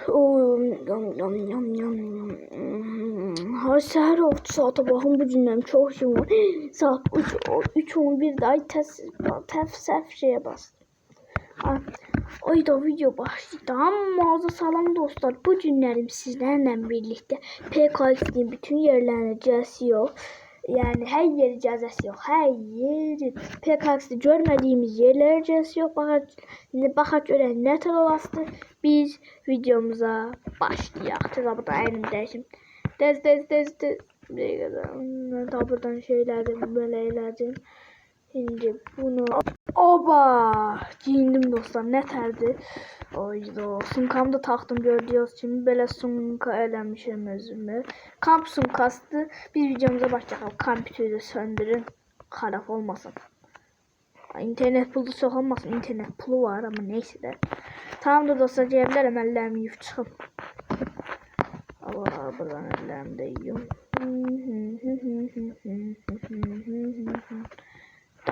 Her səhər 6 saata baxın bu gündən çox işim var. Saat 3:11-də ay təf şeyə bastım. Ayda video başlaydı. Amma salam dostlar. Bu günlərim sizlərlə birlikdə PKX'nin bütün yerlərini gəziyor. Yani her yeri cəzəsi yox. Hər yeri PKX'de görmədiyimiz yerləri gəziyor. Baxaq görək nə tər olasıdır. Biz videomuza başlayaq. Təzə burada əlim dəyişim. Tez. Da buradan şeylerden böyle elədim. Şimdi bunu oba giyindim dostlar, ne terdi. Oydu. Sunkamda taktım gördüğünüz kimi böyle sunka eləmişim özümü. Kamp sunkastı. Biz videomuza başlayalım. Kompüteri söndürün. Xarab olmasın. İnternet pulu çox olmasın. İnternet pulu var ama neyse de. Tamamdır dostlar, cevablarım əllərimi yuyub çıxım. Allah buradan əllərimi də yuyum.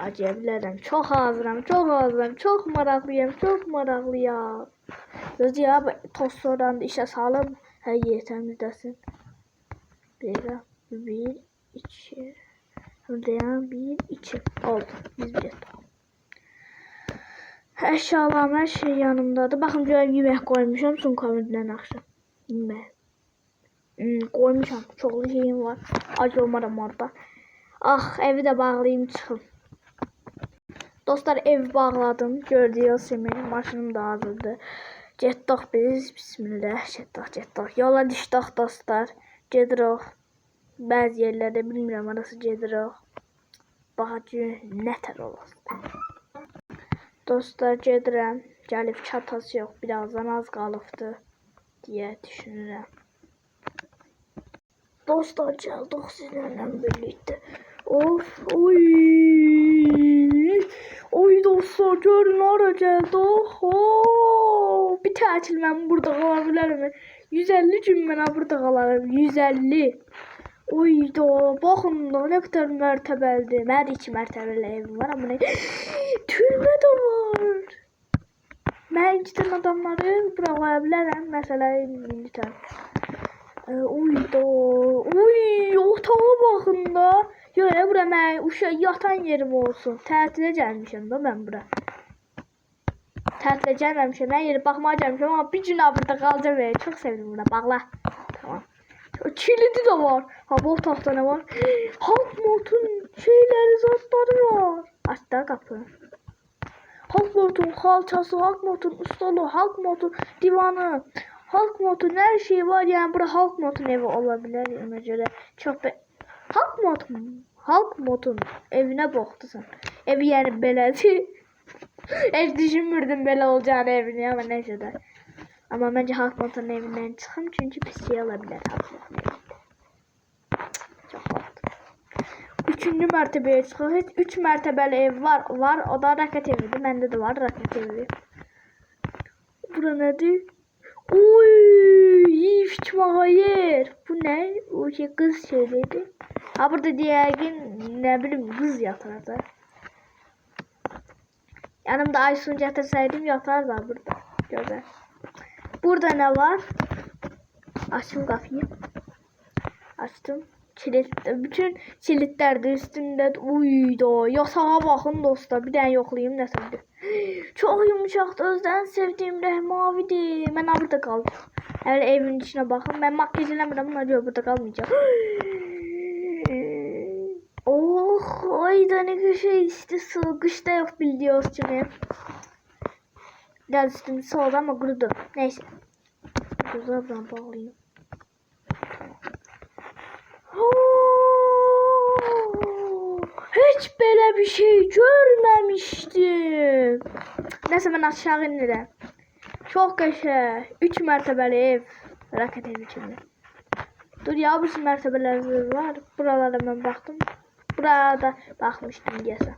Acayiplerim. Çok hazırım. Çok maraklıyım. Gözü ya tostlardan da işe salım. Her yer temizlesin. Bir, iki. Buradan bir, iki. Oldu. Biz bir tamam. Eşyalarım her şey yanımdadır. Bakın görüm yemek koymuşum. Son komedinden akşam. Yemek. Koymuşum. Çoğlu şeyim var. Acı olmadım orada. Ah evi de bağlayayım çıxım. Dostlar ev bağladım. Gördüğünüz kimi maşınım da hazırdır. Getdik biz. Bismillah. Getdik. Yola düşdük dostlar. Gedirik. Bəzi yerlərdə bilmirəm arası gedirik. Baxaq nə tər olasın. Dostlar gedirəm. Gəlib çatası yox. Birazdan az qalıbdı deyə düşünürəm. Dostlar gəldik sizlərlə birlikdə. Of, oy dostlar görün ara geldik. Bir tətil mən burada qala bilərəm. 150 gün mən burada qalarım. 150. Oy da baxın da nə qədər mərtəbəlidir. Mənim 2 mərtəbəli evim var amma nə türmə də var. Mən 2 dənə adamları bura qoya bilərəm. Məsələn indi tər. Otağa baxın da. Yox, bura mən uşaq yatan yerim olsun. Tətilə gəlmişəm də mən bura. Tətilə gəlməmişəm. Mən yeri baxmağa gəlmişəm amma bir gün burada qalacağam. Çox sevdim bura. Bağla. Tamam. Kilidi de var. Ha bu otaqda nə var? Halk modun şeyləri, zatları var. Aç da qapı. Halk modun xalçası, halk modun ustalığı, halk modun divanı. Halk modun her şey var. Yani bura halk modun evi olabilir. Ona göre çok Halk modun evine baxdısan. Evi yani belədir. Heç düşünmürdüm belə olacağını evini ama neyse de. Ama bence halk modun evinden çıxım çünkü pis şey olabilir halk modun evinde. Çok oldu. 3-cü mərtəbəyə çıxıq. Heç 3 mərtəbəli ev var. O da raket evidir. Məndə də var raket evi. Bura nədir? Oy, yiyip yer. Bu ne? O şey kız şeydi. Ha burada diğergin ne bileyim kız yatar da. Yanımda Aysun yatırsaydım yatar da burada. Güzel. Burada ne var? Açtım kapıyı. Açtım. Bütün kilitler de üstünde. Uydu. Yasağa bakın dostlar. Bir tane yoklayayım nasıldı. Çok yumuşaktı. Özden sevdiğim renk mavidir. Ben burada kaldım. Yani evin içine bakın. Ben makyaj eləmirəm. Buna görə burada kalmayacağım. Oh, ayda ne şey işte kışta yok biliyoruz kimi. Biraz üstüm soğudu ama kurudu. Neyse. Güzel ben bağlayayım. Hiç böyle bir şey görmemiştim. Neyse ben aşağı inirim. Çok qəşəng. 3 mərtəbəli ev. Raket evi kimi. Dur ya bu mərtəbələr var. Buralara mən baxdım. Burada baxmışdım deyəsən.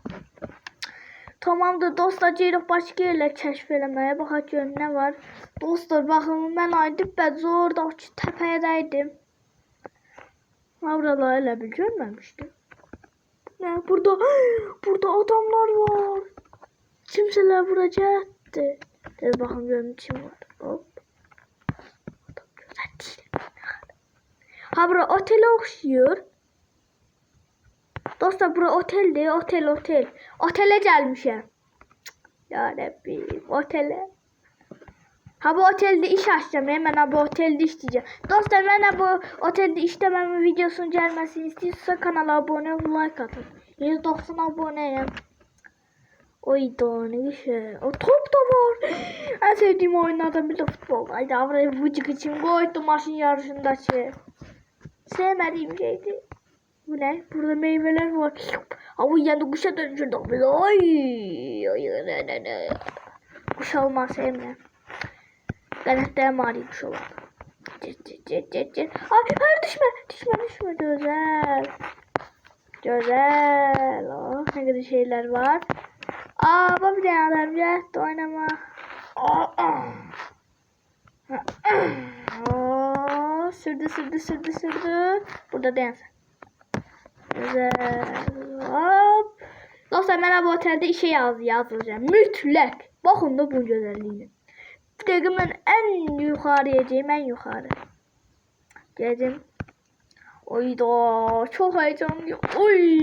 Tamamdır dostlar, gedirik başqa yerlər kəşf eləməyə. Baxaq görün nə var. Dostlar baxın mən ayıb oradakı təpədəydim. Buraları elə bir görməmişdim. Ne burada adamlar var. Kimseler vuracak. Hadi bakın görün kim var. Hop. Ha bura otele oxşuyur. Dostlar bura oteldir. Otel. Otele gelmişəm. Ya Rabbim otele. Ha bu otelde iş açacağım. Hemen bu otelde işleyeceğim. Dostlar ben bu otelde işlememin videosunun gelmesini istiyorsa kanala abone ol, like atın. 190 aboneyim. Oy da ne şey. O top da var. En sevdiğim oyunlardan biri de futbol. Haydi buraya vıcık için koydum maçın yarışındaki. Sevmediğim şeydi. Bu ne? Burada meyveler var. Ama yanında kuşa dönüşürdü. Ay. Kuş olmaz sevmem. Kanatlarım ağrıyor kuş olan. Hayır düşme. Güzel. Oh, ne kadar şeyler var. Bak bir tane adam geldi oynama. Sürdü. Burada dans. Güzel. Hop. Dostlar ben bu otelde işe yazılacağım. Mütlak. Bakın da bu güzelliğine. Bir dakika ben en yukarıya geleceğim. En yukarı. Geldim. Oy da çok heyecanlıyım. Oy.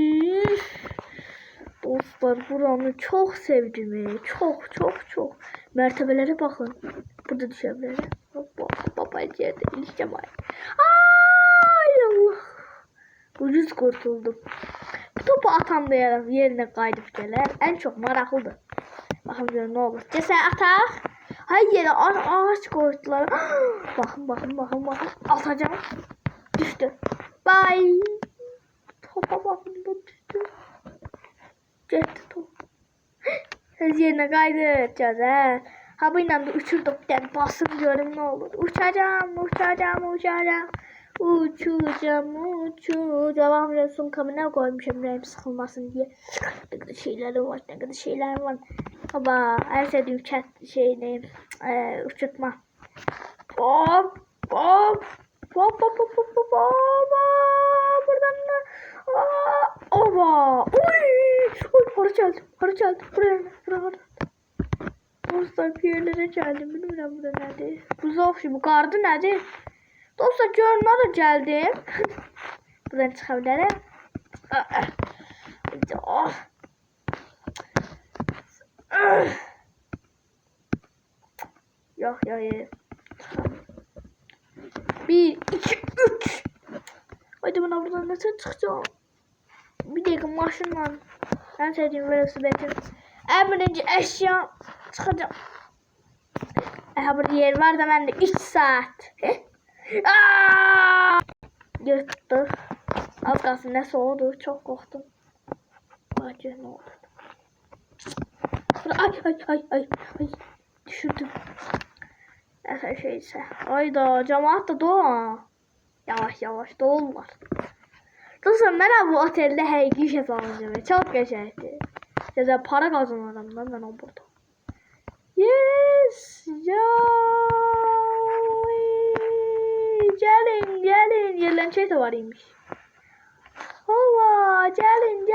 Dostlar buramı çok sevdim. Çok. Mertebelere bakın. Burada düşebilirim. Baba yerde ilişeceğim. Ay Allah. Ucuz kurtuldum. Bu topu atamlayarak yerine kaydıp gelir. En çok meraklıdır. Bakın görün ne olur. Cesen atak. Hayır ağaç koydular. Bakın. Atacağım. Düştü. Bye. Topa bakın da düştü. Gitti top. Siz yerine kaydıracağız he. Ha bu inandı uçurduk. Yani basın görün ne olur. Uçacağım. Uçacağım. Resim kamera koymuşum. Benim sıkılmasın diye. Ne kadar şeyler var. Baba en sevdiğim şeyini uçurtma. Hop. Buradan da. Oba. Oy. Para çaldı. Buraya. Dostlar bir yerlere geldim. Bilmiyorum burada nerede. Buza okşu. Bu kardı nerede? Dostlar görünmeye geldim. Buradan çıkabilirim. Yok. 1, 2, 3. Haydi bana buradan nasıl çıkacağım? Bir dakika maşınla. En sevdiğim velosipedim. En birinci eşya çıkacağım. Burada yer var da bende 3 saat. Yırttık. Az kalsın ne soğudu. Çok korktum. Acı ne oldu? Ay. Düşürdüm. Neyse şeyse. Hayda cemaat da doğa. Yavaş doğullar. Dostum ben bu otelde her gişe alacağım. Çok geçerli. Ya para kazanırım ben o burada. Yes. Gelin. Yerlen şey de varıymış. Hova gelin.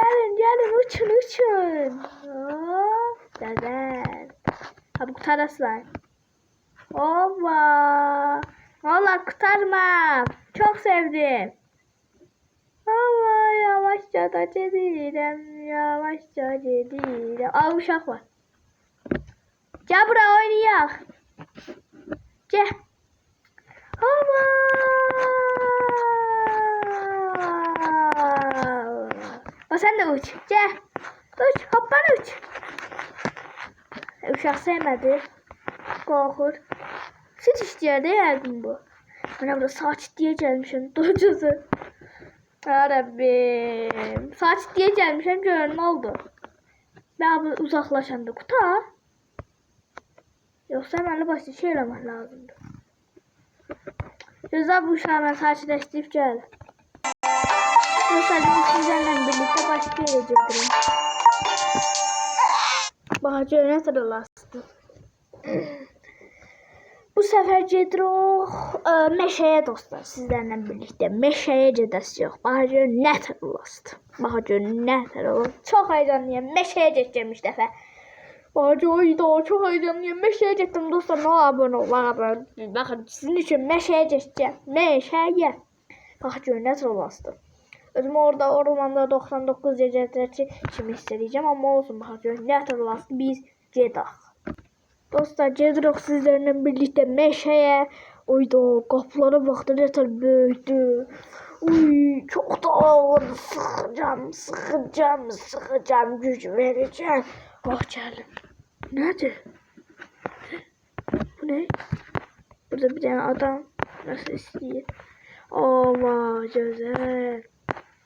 Uçun. Güzel. Abi kurtarasın. Hova. Valla kurtarma. Çok sevdim. Hova yavaşça da cedilim. Uşak var. Gel buraya oynayak. Gel. Hova. Sen de uç. Gel. Uç. Hoppan uç. Uşaq sevmədi. Qorxur. Süt istəyərdi yəqin bu. Mənə burada sakitliyə gəlmişəm. Docusu. Rəbbim. Sakitliyə gəlmişəm. Görün nə oldu? Ben bunu uzaklaşanda kutar. Yoksa hemen başka şey eləmək lazımdır. Gözler bu uşağı ben sakitləşdirib gəl. Dostlar sizlerle birlikte başka yere getireyim. Bahacı öne tırılasın. Bu sefer gedirik meşeye dostlar sizlerle birlikte. Meşeye gedəsiz. Bahacı ne tırılasın. Bahacı ne tırılasın. Çok heyecanlıyım. Meşeye gedəcəm ilk dəfə. Bahacı oydu. Çok heyecanlıyım. Meşeye getdim dostlar. Ne abone ol. Bakın sizin için meşeye gedəcəm. Meşeye. Bax gör nə trolastı. Özümü orada ormanda 99 gecələrçi kimi hissedeceğim ama olsun bax gör nə trolastı biz gedək. Dostlar gedirik sizlerle birlikte meşeye. Oyda qapılara baxdı nə tər böyükdü. Uy çok da ağır sıxacağım güc vereceğim. Bax gəlin. Nədir? Bu ne? Burada bir tane adam nasıl istiyor? Ova güzel.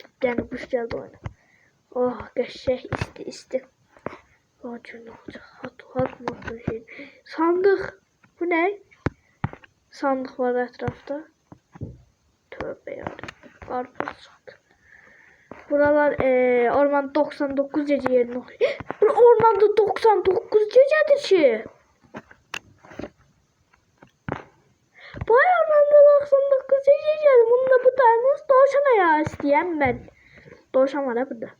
Bir tane kuş geldi oyuna. Oh qəşəng isti. Bax ne olacak? Hat mı şey? Sandık. Bu ne? Sandık var etrafta. Tövbe yarabbim. Karpuz sandık. Buralar orman 99 gece yerine oluyor. Ormanda 99 gecedir ki. Bayağı ormanda 99 gece. Bunda bu tanesi doğuşana ya isteyen ben. Doğuşan var ya burada.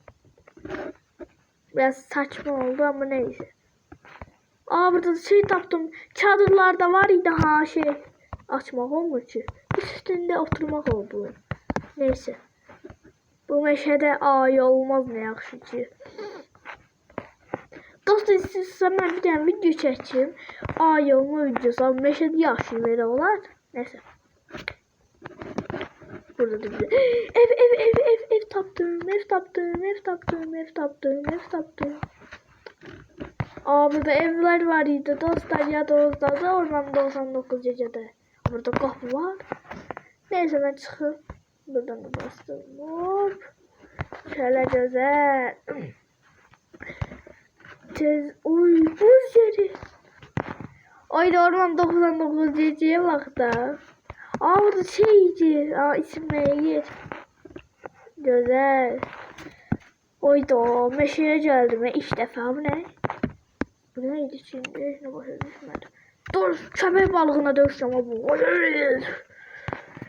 Biraz saçma oldu ama neyse. Aa burada şey taptım. Çadırlarda var idi ha şey. Açmak olmuyor ki. Üstünde oturmak oldu. Neyse. Bu meşede ay olmaz ne yaxşı ki. Dostlar sizə mən bir tane video çəkeyim. Ay olma videosu. Ama meşede yaxşı böyle olar. Neyse. Burada da bir ev taptım. Aa burada evler var idi dostlar ya da ormanda 99 gecede. Burada kapı var. Neyse ben çıkıp buradan da bastım. Hop. Şöyle güzel. Uy buz yeri. Oyda orman 99 geceye bak da. Aa burada şeydi. Aa isimleri yer. Güzel. Oyda meşeye geldim. İlk defa bu ne? Bu neydi şimdi? Ne başa düşmedi. Dur köpek balığına dövüşeceğim bu.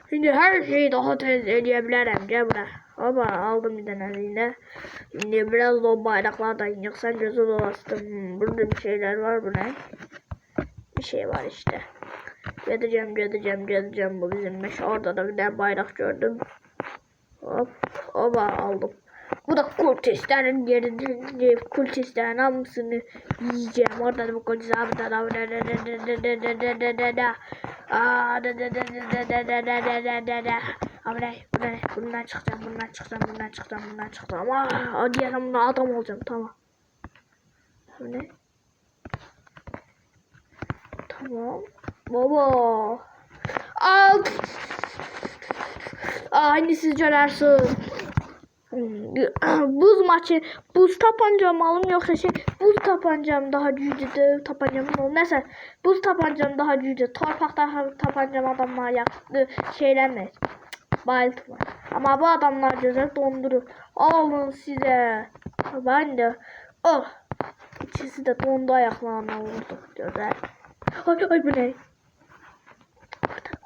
Şimdi her şeyi daha tez edebilirim. Gel buraya. Ama aldım bir tane eline. Şimdi biraz da o bayraklardan yıksan gözü dolaştım. Burada bir şeyler var bu ne? Bir şey var işte. Gideceğim bu bizim meşe. Orada da bir tane bayrak gördüm. Hop. Oba aldım. Bu da kultistlerin yeridir. Kultistlerin hamısını yiyeceğim. Orada da bu kultist abi da bundan çıkacağım. Aa diyelim buna adam olacağım tamam. Bu ne? Tamam. Baba. Al. Aynı siz görürsünüz. Buz tapancam alım yoksa şey buz tapancam daha güçlüdür tapancamın ol. Neyse buz tapancam daha güçlü. Torpaq tapancam adamlar yaptı şeylemez. Bayıltma. Ama bu adamlar güzel dondurur. Alın size. Ben de oh. İkisi de dondu ayaklarına vurdu. Güzel. Ay bu ne?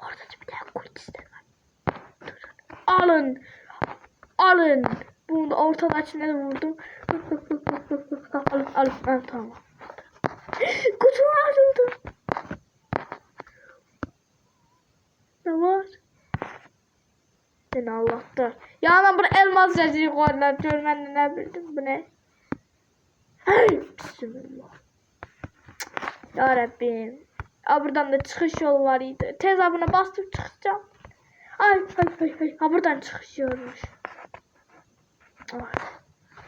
Orada bir tane kultistler var. Alın. Bunu da ortadakine vurdum. Al tamam. Kutum açıldı. Ne var? Seni Allah'tan. Ya ben burada elmas sesi koydular. Görmenden ne bildim bu ne? Hey! Bismillah. Ya Rabbim. Aa, buradan da çıkış yolu var idi. Tez abına bastıp çıkacağım. Ay. Ha buradan çıkış yolmuş. Ay.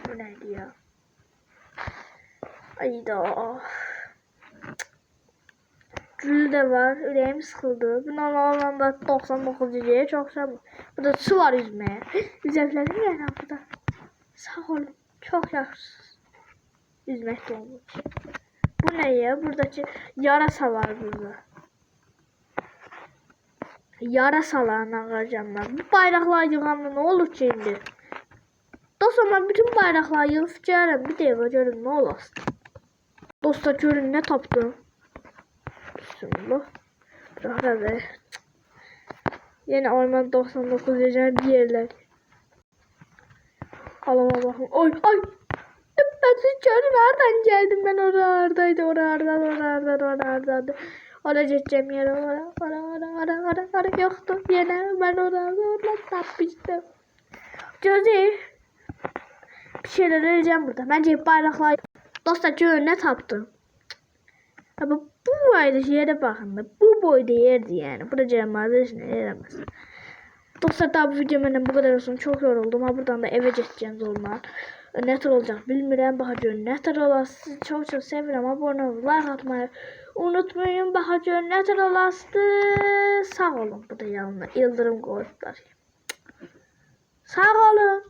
Bu neydi ya? Ayda. Gül de var. Yüreğim sıkıldı. Bundan ormanda 99 geceye çok çabuk. Burada su var yüzmeye. Yüzevlerim yani burada. Sağ olun. Çok yaxşısınız. Yüzmek de olmuş. Bu ne ya? Buradaki yarasa var burada. Yarasalarına ağacamlar. Bu bayraklar yığanda ne olur ki şimdi? Dostlar ben bütün bayrakları yığıp gəlirəm. Bir dəqiqə görün ne olasın. Dostlar görün ne tapdım. Bismillah. Bırak be. Yine orman 99 gece bir yerler. Allah'ım Allah'ım. Ay. Ben siz görün nereden geldim ben oradaydı. Orada geçeceğim yer. Ara yoktu. Yine ben ona zorla tapmıştım. Gözü. Bir şeyler arayacağım burada. Bence bayraklar. Dostlar ne taptım. Ama bu boyda yere bakın. Bu boyda yerdi yani. Burada cemaatler için yaramaz. Dostlar daha bu video benden bu kadar olsun. Çok yoruldum. Ha buradan da eve geçeceğim zorla. Ne tür olacak bilmiyorum. Bakacağım ne tür olası. Çok seviyorum. Abone olun. Like atmayı unutmayın. Bakacağım ne tür olası. Sağ olun. Bu da yanına. Yıldırım koydular. Sağ olun.